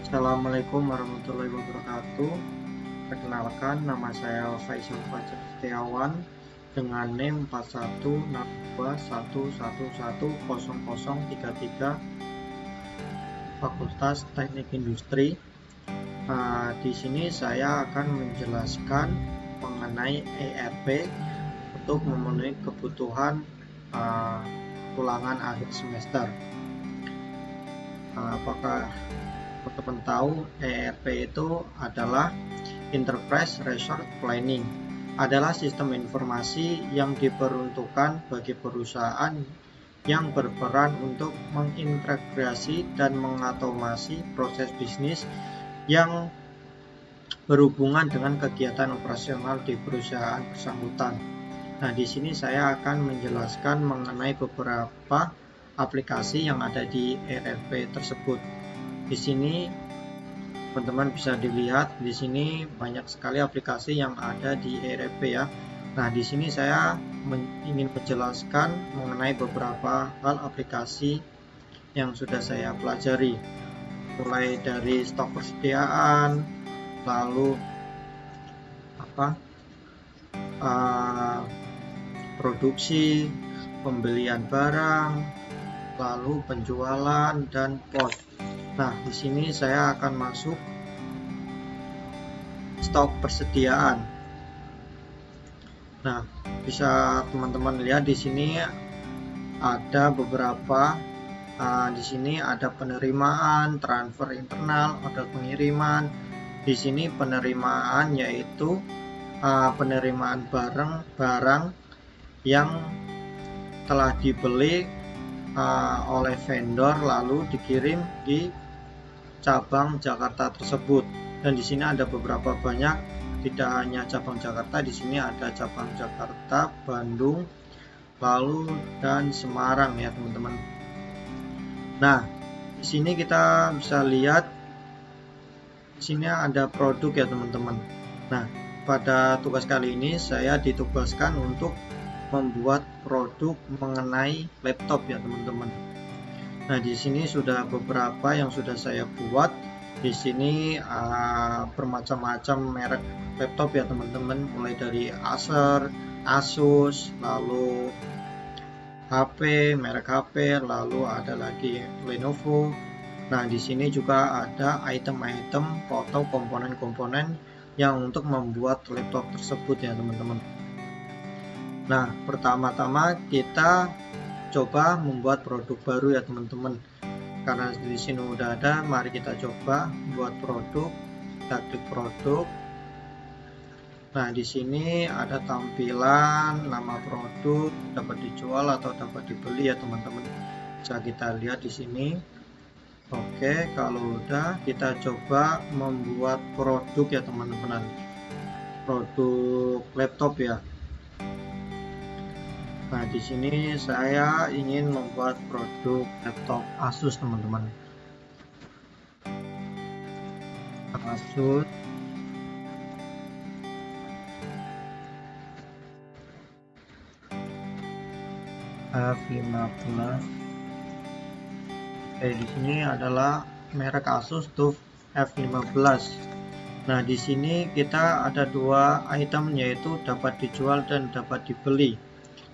Assalamualaikum warahmatullahi wabarakatuh. Perkenalkan, nama saya Faisal Fajar Setiawan dengan NIM 416211110033 Fakultas Teknik Industri. Di sini saya akan menjelaskan mengenai ERP untuk memenuhi kebutuhan ulangan akhir semester. Apakah teman-teman tahu ERP itu adalah Enterprise Resource Planning, adalah sistem informasi yang diperuntukkan bagi perusahaan yang berperan untuk mengintegrasi dan mengotomasi proses bisnis yang berhubungan dengan kegiatan operasional di perusahaan bersangkutan. Nah, di sini saya akan menjelaskan mengenai beberapa aplikasi yang ada di ERP tersebut. Di sini teman-teman bisa dilihat, di sini banyak sekali aplikasi yang ada di ERP ya. Nah, di sini saya ingin menjelaskan mengenai beberapa hal aplikasi yang sudah saya pelajari, mulai dari stok persediaan, lalu produksi, pembelian barang, lalu penjualan dan pos. Nah, di sini saya akan masuk stok persediaan. Nah, bisa teman-teman lihat di sini ada beberapa. Di sini ada penerimaan, transfer internal, order pengiriman. Di sini penerimaan yaitu penerimaan barang yang telah dibeli oleh vendor lalu dikirim di cabang Jakarta tersebut. Dan di sini ada beberapa banyak, tidak hanya cabang Jakarta, di sini ada cabang Jakarta, Bandung, lalu dan Semarang ya teman-teman. Nah, di sini kita bisa lihat di sini ada produk ya teman-teman. Nah, pada tugas kali ini saya ditugaskan untuk membuat produk mengenai laptop ya teman-teman. Nah, di sini sudah beberapa yang sudah saya buat. Di sini bermacam-macam merek laptop ya teman-teman, mulai dari Acer, Asus, lalu merek HP, lalu ada lagi Lenovo. Nah, di sini juga ada item-item foto komponen-komponen yang untuk membuat laptop tersebut ya teman-teman. Nah, pertama-tama kita coba membuat produk baru ya teman-teman. Karena di sini udah ada, mari kita coba buat produk. Kita klik produk. Nah, di sini ada tampilan nama produk, dapat dijual atau dapat dibeli ya teman-teman. Bisa kita lihat di sini. Oke, kalau udah kita coba membuat produk ya teman-teman. Produk laptop ya. Nah, di sini saya ingin membuat produk laptop Asus teman-teman. Asus F15. Di sini adalah merek Asus TUF F15. Nah, di sini kita ada dua item, yaitu dapat dijual dan dapat dibeli.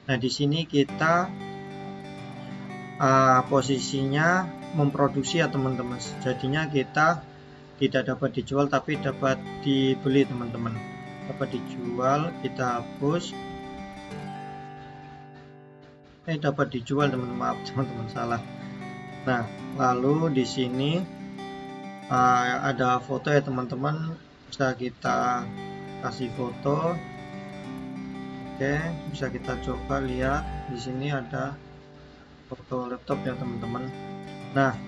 Nah, di sini kita posisinya memproduksi ya teman-teman. Jadinya kita tidak dapat dijual tapi dapat dibeli teman-teman. Dapat dijual, kita hapus. Dapat dijual teman-teman, maaf teman-teman, salah. Nah, lalu di sini ada foto ya teman-teman, bisa kita kasih foto. Oke, bisa kita coba lihat di sini ada foto laptop ya teman-teman. Nah,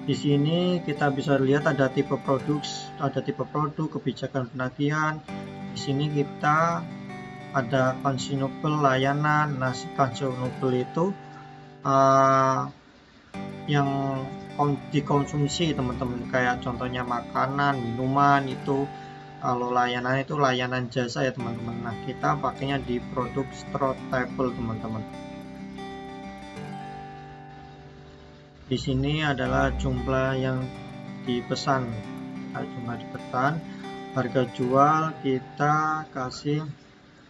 di sini kita bisa lihat ada tipe produk, kebijakan penagihan. Di sini kita ada consumable layanan. Nah, consumable itu yang dikonsumsi teman-teman, kayak contohnya makanan, minuman. Itu kalau layanan itu layanan jasa ya teman-teman. Nah, kita pakainya di produk store table teman-teman. Di sini adalah jumlah yang dipesan, cuma dipesan. Harga jual kita kasih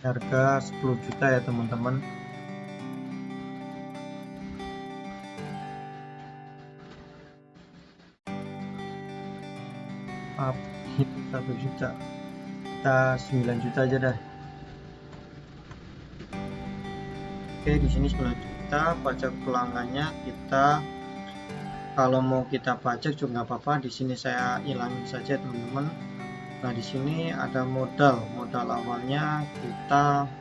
harga 10 juta ya teman-teman. Itu 1 juta, kita 9 juta aja dah. Oke, di sini 9 juta. Pajak pelanggannya kita, kalau mau kita pajak juga nggak apa-apa, di sini saya hilangin saja teman-teman. Nah, di sini ada modal awalnya kita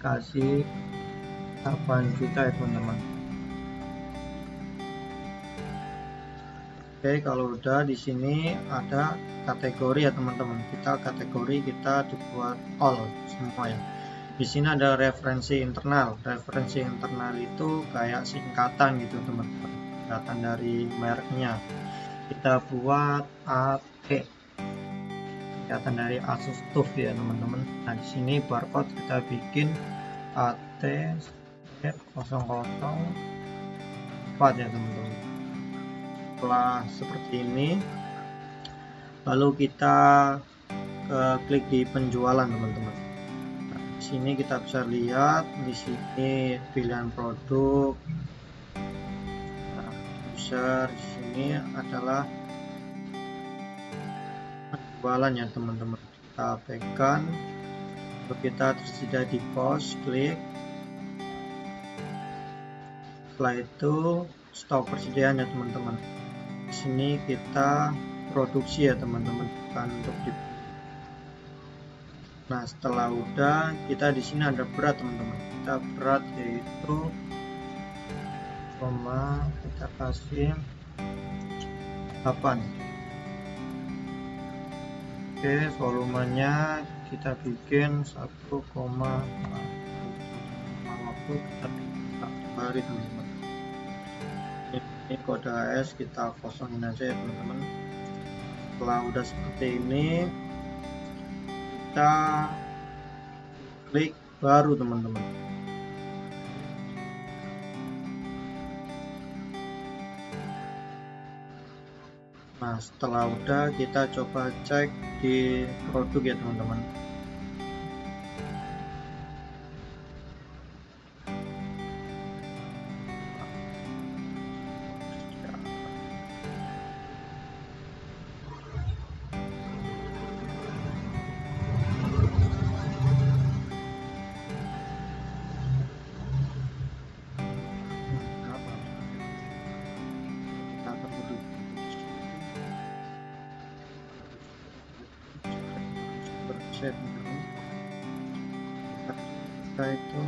kasih 8 juta ya teman-teman. Oke, kalau udah di sini ada kategori ya teman-teman. Kategori kita dibuat all semua ya. Di sini ada referensi internal. Referensi internal itu kayak singkatan gitu teman-teman, singkatan dari mereknya. Kita buat AT, singkatan dari Asus TUF ya teman-teman. Nah, di sini barcode kita bikin AT 004 ya teman-teman. Setelah seperti ini, lalu kita klik di penjualan teman-teman. Di sini kita bisa lihat di sini pilihan produk, user. Di sini adalah penjualan ya teman-teman. Kita pegang, lalu kita tersedia di pos, klik. Setelah itu stok persediaan ya teman-teman. Di sini kita produksi ya teman-teman, bukan untuk di. Nah, setelah udah, kita di sini ada berat teman-teman. Kita berat yaitu kita kasih 8. Oke, volumenya kita bikin 1,8. Kita kembali teman-teman. Ini kode AS kita kosongin aja ya teman-teman. Setelah udah seperti ini, kita klik baru teman-teman. Nah, setelah udah, kita coba cek di produk ya teman-teman. Kita itu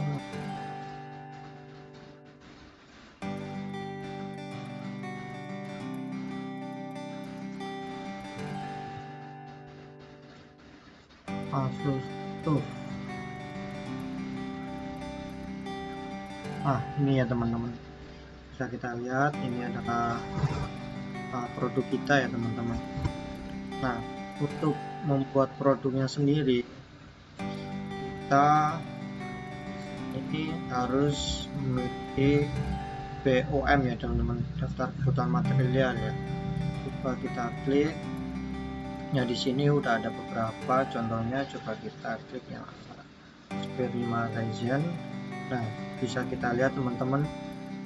Asus TUF. Ini ya teman-teman, bisa kita lihat ini adalah produk kita ya teman-teman. Nah, untuk membuat produknya sendiri, kita ini harus memiliki BOM ya teman-teman, daftar kebutuhan material ya. Coba kita klik. Ya, di sini udah ada beberapa contohnya. Coba kita klik yang SP5 Ryzen. Nah, bisa kita lihat teman-teman,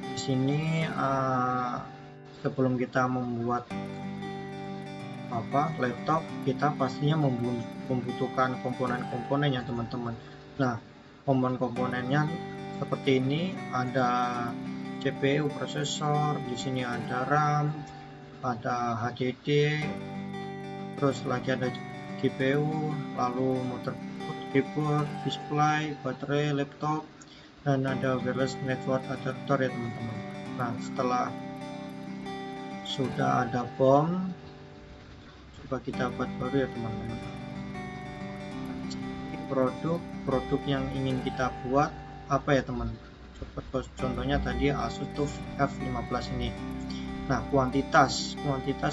di sini sebelum kita membuat laptop, kita pastinya membutuhkan komponen-komponen ya teman-teman. Nah, komponen-komponennya seperti ini, ada CPU, prosesor, di sini ada RAM, ada HDD, terus lagi ada GPU, lalu motherboard, keyboard, display, baterai laptop, dan ada wireless network adapter ya teman-teman. Nah, setelah sudah ada BOM, coba kita buat baru ya teman-teman. Produk yang ingin kita buat apa ya teman? Coba contohnya tadi Asus TUF F15 ini. Nah, kuantitas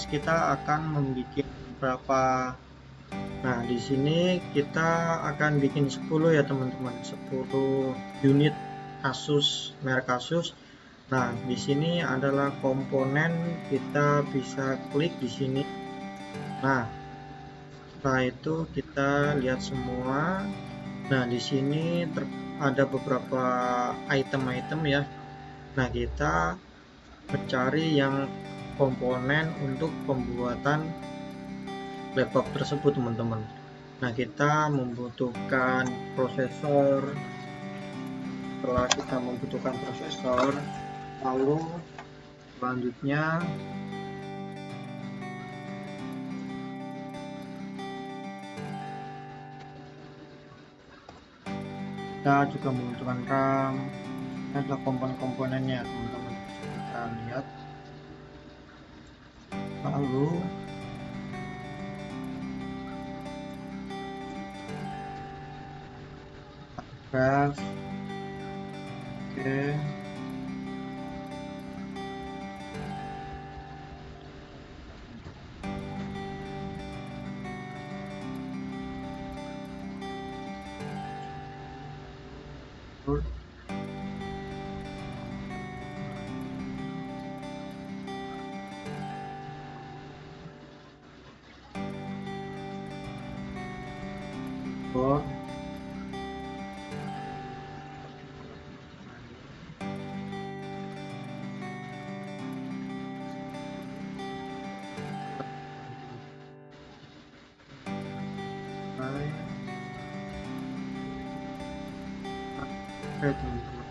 kita akan membuat berapa. Nah, di sini kita akan bikin 10 ya teman-teman, 10 unit Asus, merek Asus. Nah, di sini adalah komponen, kita bisa klik di sini. Nah, setelah itu kita lihat semua. Nah, di sini ada beberapa item-item ya. Nah, kita mencari yang komponen untuk pembuatan laptop tersebut, teman-teman. Nah, kita membutuhkan prosesor. Setelah kita membutuhkan prosesor, lalu selanjutnya kita juga membutuhkan RAM. Ini adalah komponen-komponennya, teman-teman. Kita lihat. Lalu graf. Oke. Oh, oke, teman-teman.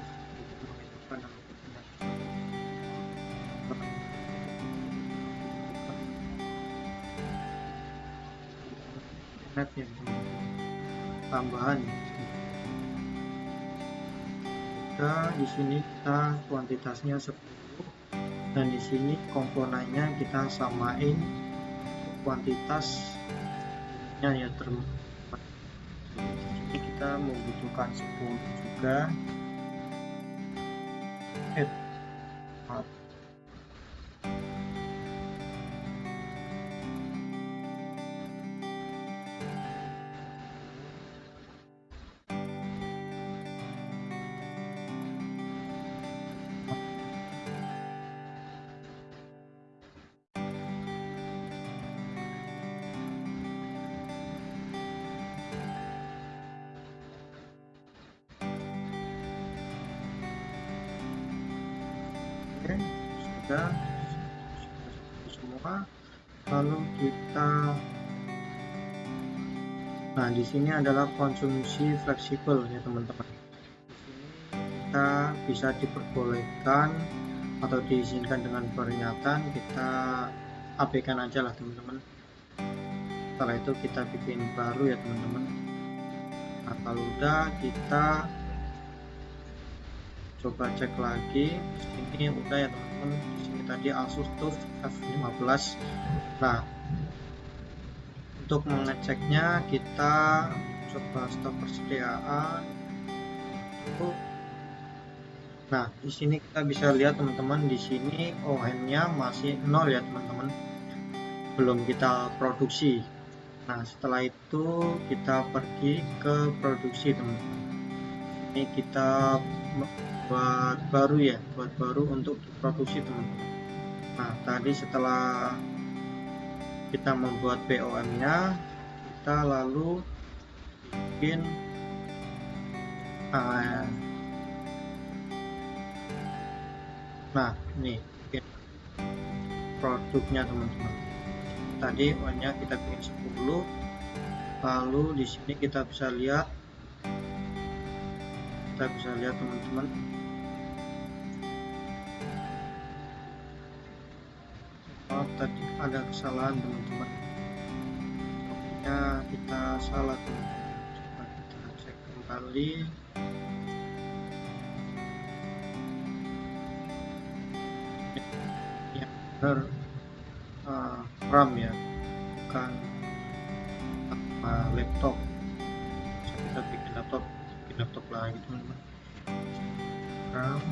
Internet ya, tambahan. Di sini kita kuantitasnya 10, dan di sini komponennya kita samain kuantitasnya ya, teman-teman. Di sini kita membutuhkan 10 juga. Oke, sudah semua. Lalu kita, nah di sini adalah konsumsi fleksibel ya, teman-teman. Di sini kita bisa diperbolehkan atau diizinkan dengan peringatan, kita abaikan aja lah, teman-teman. Setelah itu kita bikin baru ya, teman-teman. Nah, kalau udah, kita coba cek lagi. Di sini udah ya, teman-teman. Di sini tadi Asus TUF F15. Nah, untuk mengeceknya kita coba stop persediaan. Nah, di sini kita bisa lihat, teman-teman, di sini ON-nya masih 0 ya, teman-teman. Belum kita produksi. Nah, setelah itu kita pergi ke produksi, teman-teman. Ini kita buat baru untuk produksi, teman-teman. Nah, tadi setelah kita membuat BOM-nya, kita lalu bikin nah, ini bikin produknya, teman-teman. Tadi ON-nya kita bikin 10. Lalu di sini kita bisa lihat, teman-teman, tadi ada kesalahan, teman-teman. Pokoknya kita salah, teman-teman. Coba kita cek kembali. Yang benar RAM ya, bukan laptop. Bisa kita bikin laptop lagi, teman-teman. RAM.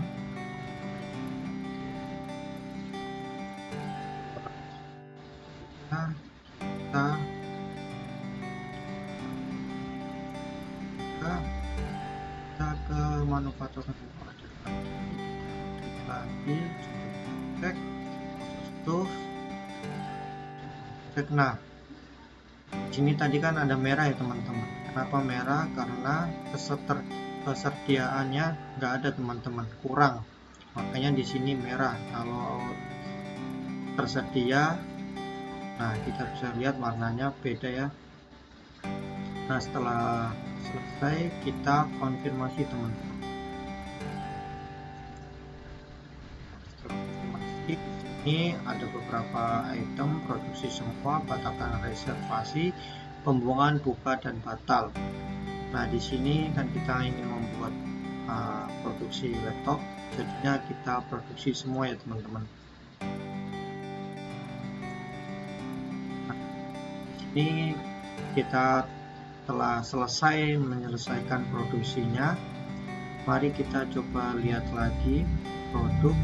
Kita ke manufaktur lagi, klik lagi, cek tuh cek. Nah, sini tadi kan ada merah ya teman-teman. Kenapa merah? Karena kesediaannya nggak ada teman-teman, kurang, makanya di sini merah. Kalau tersedia, nah kita bisa lihat warnanya beda ya. Nah, setelah selesai kita konfirmasi teman-teman. Ini ada beberapa item produksi semua, batakan reservasi, pembuangan, buka, dan batal. Nah, di sini kan kita ingin membuat produksi laptop, jadinya kita produksi semua ya teman-teman. Nah, di sini kita telah selesai menyelesaikan produksinya. Mari kita coba lihat lagi produk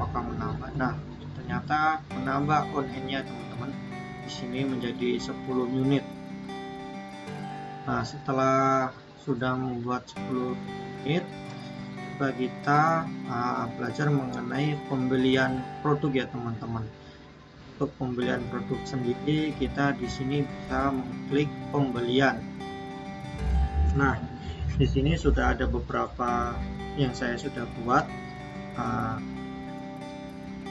apakah menambah. Nah, ternyata menambah on hand-nya teman-teman. Di sini menjadi 10 unit. Nah, setelah sudah membuat 10 unit, coba kita belajar mengenai pembelian produk ya teman-teman. Untuk pembelian produk sendiri, kita di sini bisa mengklik pembelian. Nah, di sini sudah ada beberapa yang saya sudah buat.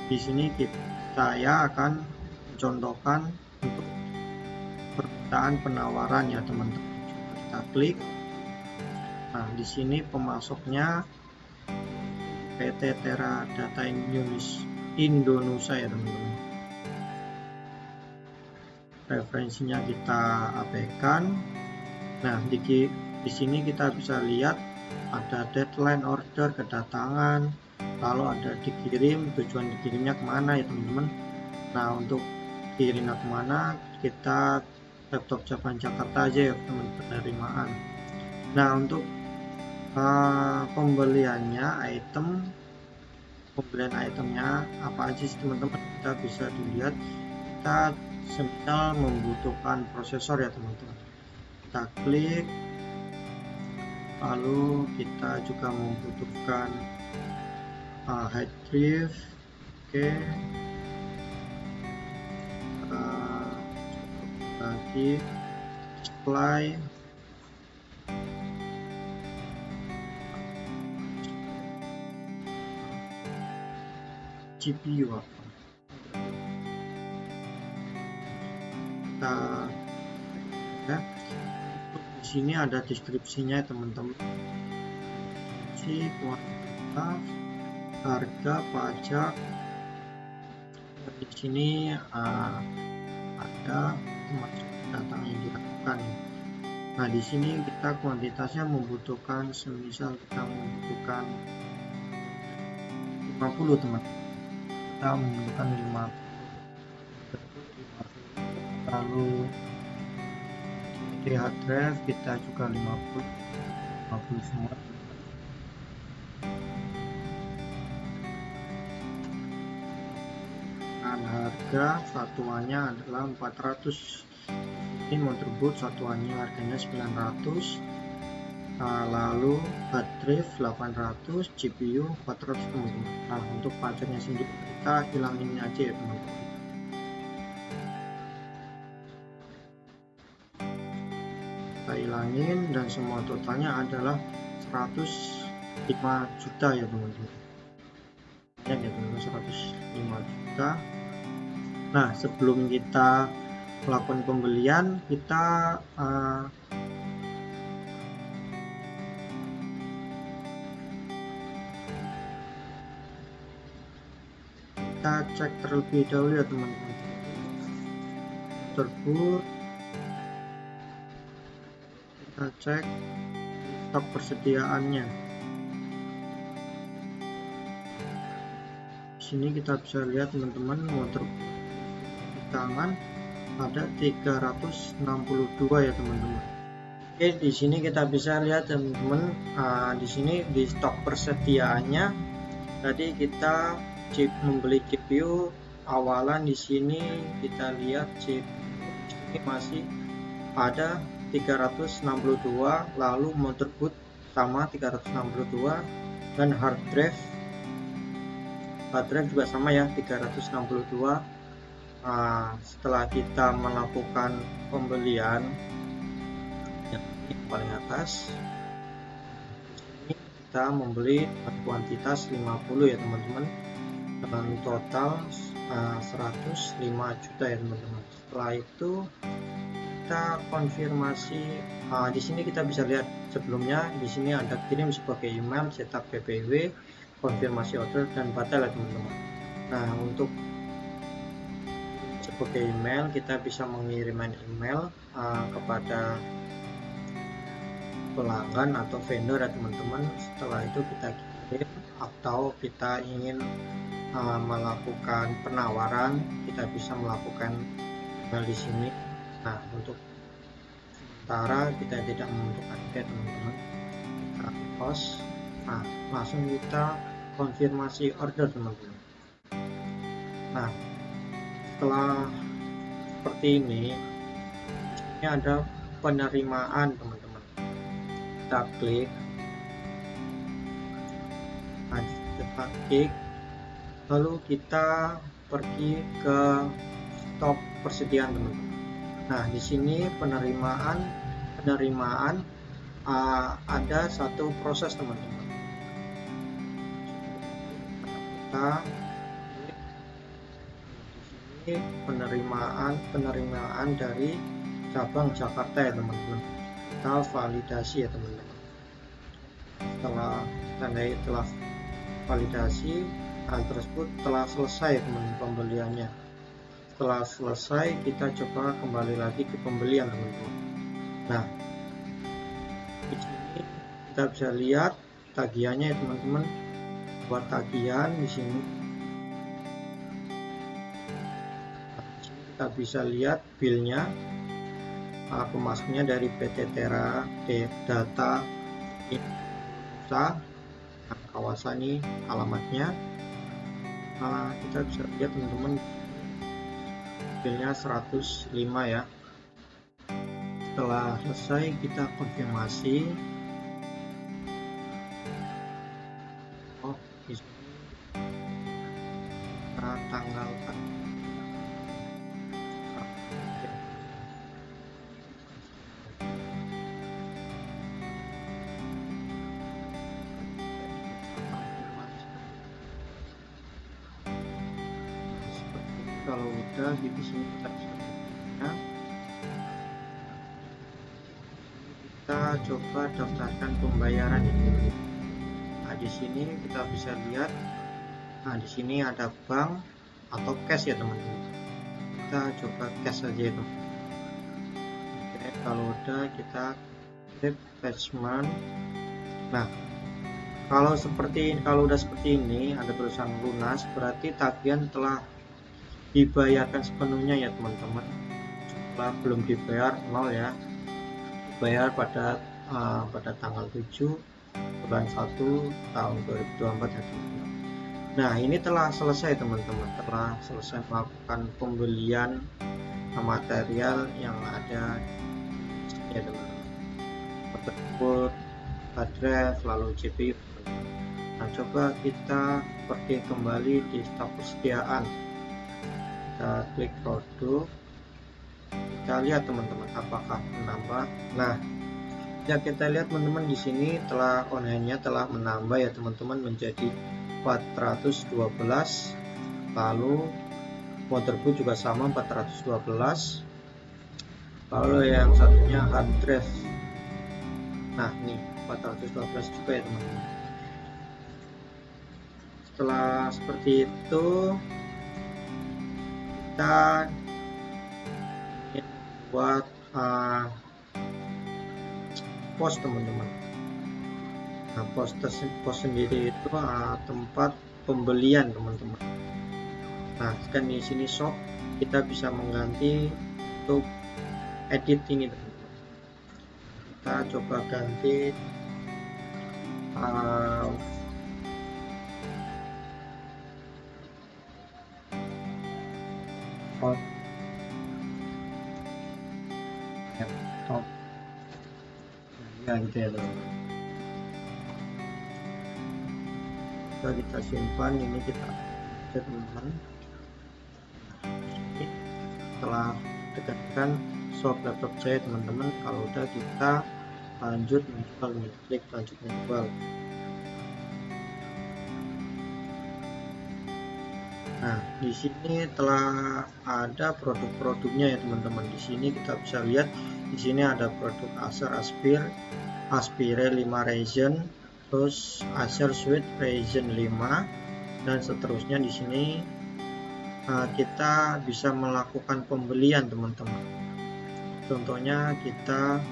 Di sini saya akan contohkan untuk permintaan penawaran ya teman-teman. Kita klik. Nah, di sini pemasoknya PT Tera Data Indonesia ya teman-teman. Referensinya kita abaikan. Nah, di sini kita bisa lihat ada deadline order, kedatangan, lalu ada dikirim, tujuan dikirimnya kemana ya teman-teman. Nah, untuk kirimnya kemana, kita laptop Jakarta aja ya teman-teman, penerimaan. Nah, untuk pembelian itemnya apa aja sih teman-teman, kita bisa dilihat. Kita semisal membutuhkan prosesor ya teman-teman, kita klik. Lalu kita juga membutuhkan hard drive. Oke, lagi display, GPU apa. Di sini ada deskripsinya teman-teman. Kuantitas, harga, pajak. Di sini ada termasuk datang yang dilakukan. Nah, di sini kita kuantitasnya membutuhkan, semisal kita membutuhkan 50 teman, kita membutuhkan 50. Lalu di hard drive kita juga 50 semua. Dan harga satuannya adalah 400. Ini motherboard satuannya harganya 900. Lalu hard drive 800, GPU 400 teman-teman. Nah, untuk pajaknya sendiri kita hilangin aja ya teman-teman. Kita hilangin dan semua totalnya adalah 105 juta ya teman-teman. Ya teman-teman, 105 juta. Nah, sebelum kita melakukan pembelian, kita cek terlebih dahulu ya teman-teman. Tersebut kita cek stok persediaannya. Di sini kita bisa lihat teman-teman, motor di tangan ada 362 ya teman-teman. Oke, di sini kita bisa lihat teman-teman, di sini di stok persediaannya tadi kita membeli GPU awalan. Di sini kita lihat chip ini masih ada 362, lalu motherboard sama 362, dan hard drive Hard juga sama ya, 362. Setelah kita melakukan pembelian yang ini paling atas, ini kita membeli kuantitas 50 ya teman-teman, dengan total 105 juta ya teman-teman. Setelah itu kita konfirmasi. Di sini kita bisa lihat sebelumnya, di sini ada kirim sebagai email, cetak PPW, konfirmasi order, dan batal ya teman-teman. Nah, untuk sebagai email kita bisa mengirimkan email kepada pelanggan atau vendor ya teman-teman. Setelah itu kita kirim, atau kita ingin melakukan penawaran, kita bisa melakukan email di sini. Nah, untuk sementara kita tidak membutuhkan ya teman-teman, kita post. Nah, langsung kita konfirmasi order teman-teman. Nah, setelah seperti ini ada penerimaan teman-teman. Kita klik, lalu kita pergi ke stok persediaan teman-teman. Nah, di sini penerimaan ada satu proses teman-teman. Kita penerimaan dari cabang Jakarta ya teman-teman. Kita validasi ya teman-teman. Setelah tandai telah validasi, hal tersebut telah selesai teman-teman pembeliannya. Setelah selesai, kita coba kembali lagi ke pembelian teman-teman. Nah, di sini kita bisa lihat tagihannya ya teman-teman. Buat tagihan di sini kita bisa lihat bilnya, pemasoknya dari PT Tera Data Indonesia, kawasan ini alamatnya. Kita bisa lihat teman-teman, bilnya 105 ya. Setelah selesai kita konfirmasi. Di sini tanggal kalau udah di sini kita coba daftarkan pembayaran ini. Nah, di sini kita bisa lihat, di sini ada bank atau cash ya teman-teman. Kita coba cash saja itu. Oke, kalau udah kita klik payment. Nah, kalau udah seperti ini ada tulisan lunas, berarti tagihan telah dibayarkan sepenuhnya ya teman-teman. Setelah belum dibayar 0 ya, bayar pada tanggal 7 bulan 1 tahun 2024 ya teman-teman. Nah, ini telah selesai teman-teman, telah selesai melakukan pembelian material yang ada ya teman-teman, tersebut address lalu CPU. Nah, coba kita pergi kembali di stok persediaan. Kita klik produk, kita lihat teman-teman apakah menambah. Nah, ya kita lihat teman-teman, di sini telah online-nya telah menambah ya teman-teman menjadi 412. Lalu motherboard juga sama 412. Lalu yang satunya hard drive. Nah, ini 412 juga ya teman-teman. Setelah seperti itu kita buat pos teman-teman. Nah, pos sendiri itu tempat pembelian teman-teman. Nah, kan di sini shop, kita bisa mengganti untuk edit ini teman-teman. Kita coba ganti top ya gitu ya teman-teman. Kita simpan, ini kita Oke teman-teman, setelah tekankan shop laptop saya teman-teman, kalau udah kita lanjut menjual, klik lanjut menjual. Nah, di sini telah ada produk-produknya ya teman-teman. Di sini kita bisa lihat, di sini ada produk Acer Aspire 5 Ryzen, terus Acer Suite Ryzen 5 dan seterusnya. Di sini kita bisa melakukan pembelian teman-teman. Contohnya kita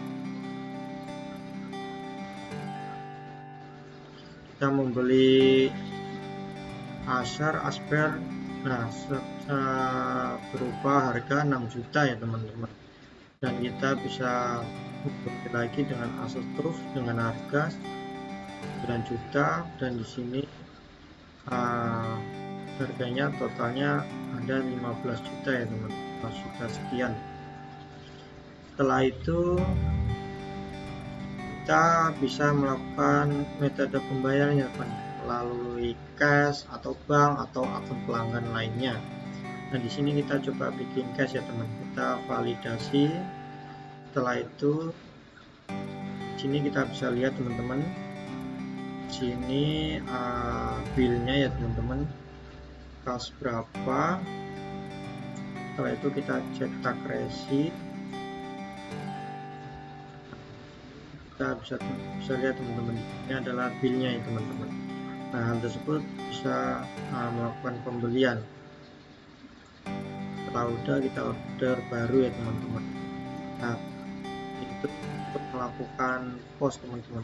membeli Acer Aspire, nah berupa harga 6 juta ya teman-teman, dan kita bisa beli lagi dengan Asus TUF dengan harga 9 juta, dan di sini harganya totalnya ada 15 juta ya teman-teman, 15 juta sekian. Setelah itu kita bisa melakukan metode pembayarannya melalui cash atau bank atau akun pelanggan lainnya. Nah, di sini kita coba bikin cash ya teman. Kita validasi. Setelah itu sini kita bisa lihat teman-teman. Sini billnya ya teman-teman. Kas berapa? Setelah itu kita cetak resi. Kita bisa lihat teman-teman, ini adalah billnya ya teman-teman. Nah, hal tersebut bisa melakukan pembelian. Setelah udah kita order baru ya teman-teman. Nah, itu untuk melakukan pos teman-teman.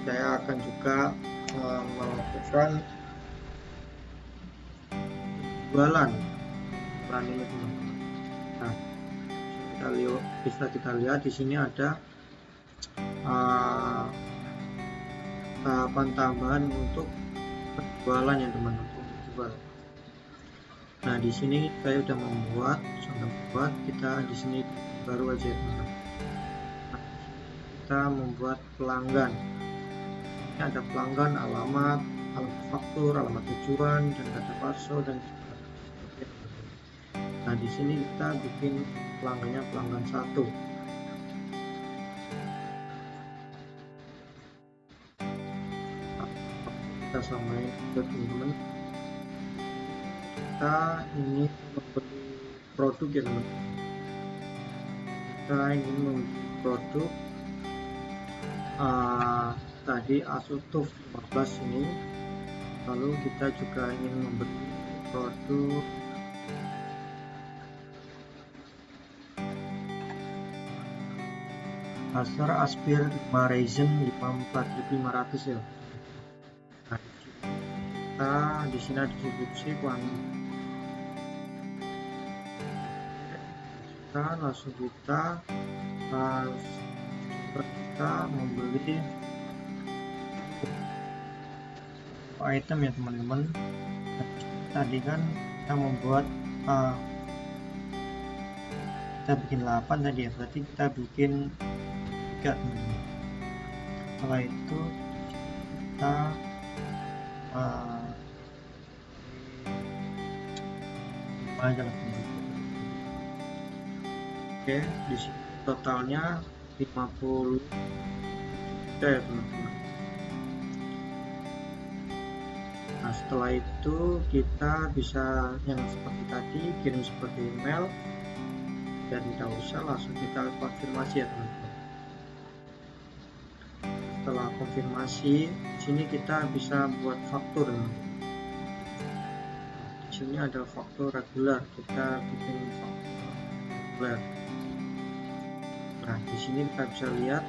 Saya akan juga melakukan jualan ini teman-teman. Nah, bisa kita lihat di sini ada tahapan tambahan untuk penjualan ya teman-teman, jual. Nah, di sini saya sudah membuat, kita di sini baru aja teman-teman. Nah, kita membuat pelanggan. Ini ada pelanggan, alamat faktur, alamat tujuan, dan data parcel dan nah, di sini kita bikin pelanggannya pelanggan 1. Kita samain ke teman-teman. Kita ini membeli produk ya teman-teman. Kita ingin membeli produk tadi Asus TUF 15 ini. Lalu kita juga ingin membeli produk Acer Aspire 5 Ryzen 4500 ya. Nah, kita di sini ada distribusi langsung kita membeli item ya teman-teman. Tadi kan kita membuat kita bikin 8 tadi ya, berarti kita bikin 3 teman-teman. Setelah itu kita aja lah teman-teman. Oke, di sini totalnya 50 juta ya teman-teman. Nah, setelah itu kita bisa yang seperti tadi, kirim seperti email, dan tidak usah, langsung kita konfirmasi ya teman-teman. Setelah konfirmasi, sini kita bisa buat faktur. Di sini ada faktur reguler, kita bikin faktur reguler. Nah, di sini kita bisa lihat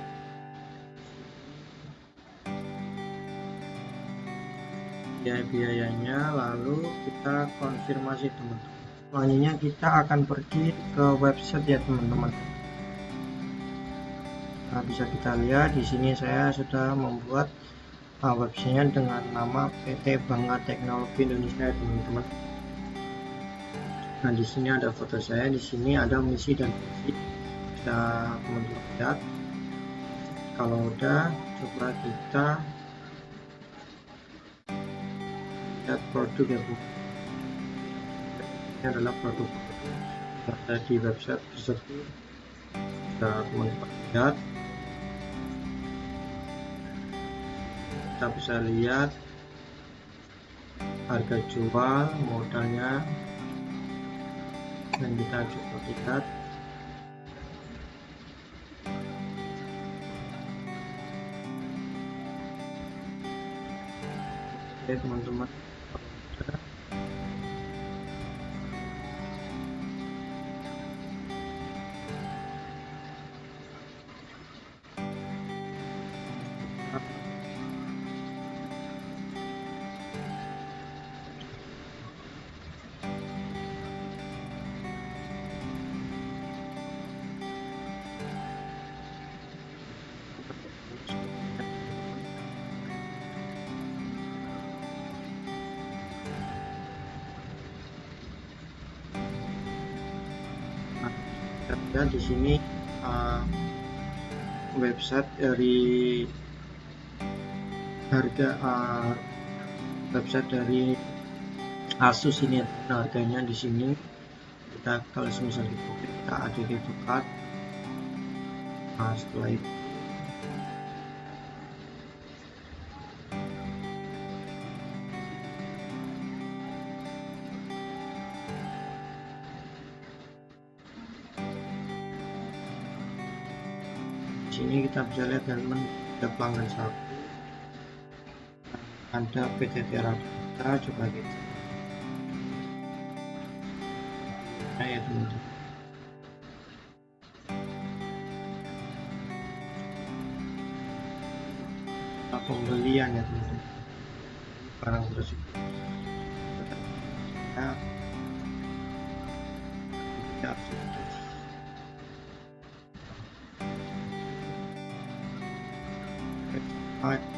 biayanya, lalu kita konfirmasi teman-teman. Selanjutnya kita akan pergi ke website ya teman-teman. Nah, bisa kita lihat di sini saya sudah membuat websitenya dengan nama PT Bangga Teknologi Indonesia teman-teman. Nah, di sini ada foto saya, di sini ada misi dan visi. Bisa teman-teman lihat. Kalau udah, coba kita lihat produk ya Bu. Ini adalah produk yang ada di website tersebut. Bisa teman-teman lihat, kita bisa lihat harga jual, modalnya, dan kita coba lihat oke teman-teman. Dan di sini website dari harga website dari Asus ini, harganya di sini. Kita kalau misalnya kita ada di tukar, setelah itu sini kita bisa lihat teman-teman, ada pelanggan satu, ada PT Teradata. Coba kita ya teman-teman, pembelian ya teman-teman, barang tersebut tidak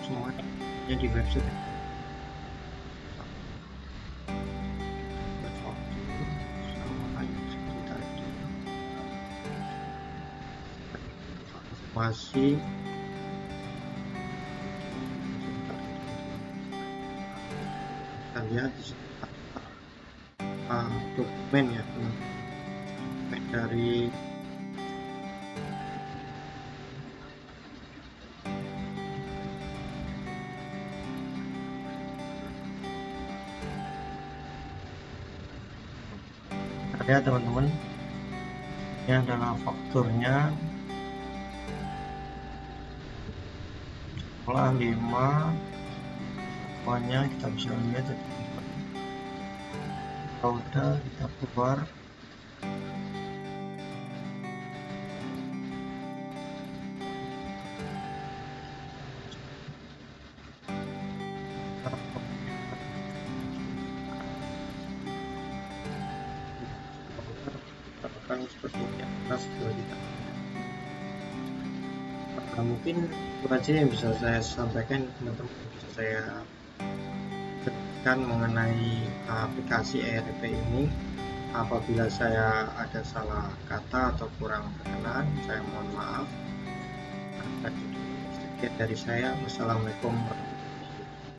semuanya di website. Masih kita lihat di sini dokumen ya dokumen dari ada teman-teman. Ini adalah fakturnya setelah 5 semuanya kita bisa lihat ya teman-teman. Kalau udah kita keluar seperti ini atas kita. Mungkin itu aja yang bisa saya sampaikan teman-teman, bisa saya jelaskan mengenai aplikasi ERP ini. Apabila saya ada salah kata atau kurang berkenan, saya mohon maaf. Sekian dari saya. Wassalamualaikum warahmatullahi wabarakatuh.